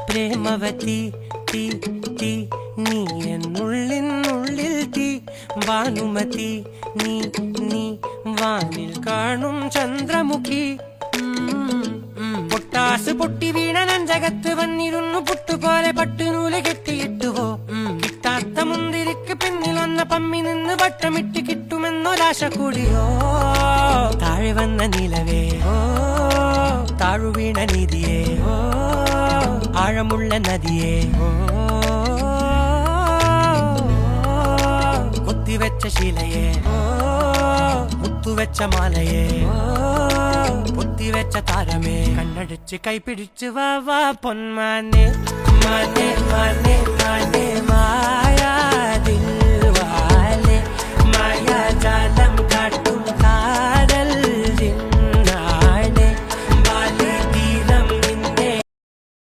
പ്രേമവതി തീ തീ നീ എന്നുള്ളിൽ തീ ഭാനുമതി നീ നീ വാനിൽ കാണും ചന്ദ്രമുഖി പൊട്ടാസ് പൊട്ടി വീണ നഞ്ചകത്ത് വന്നിരുന്നു പുട്ടുപോലെ പട്ടുനൂല് കെട്ടിയിട്ടുവോ കിട്ടാത്ത മുന്തിരിക്ക് പിന്നിൽ വന്ന പമ്മി നിന്ന് വട്ടമിട്ട് കിട്ടുമെന്നൊരാശ കൂടിയോ താഴെ വന്ന നിലവേ താഴു വീണ നിധിയേ ആഴമുള്ള നദിയേ കൊത്തിവെച്ച ശിലയേ മുത്തുവെച്ച മാലയേ പൊത്തിവെച്ച താരമേ കണ്ണടിച്ച് കൈപിടിച്ച് വാ വാ പൊന്മാനെ മാനെ മാനെ മാനെ മായ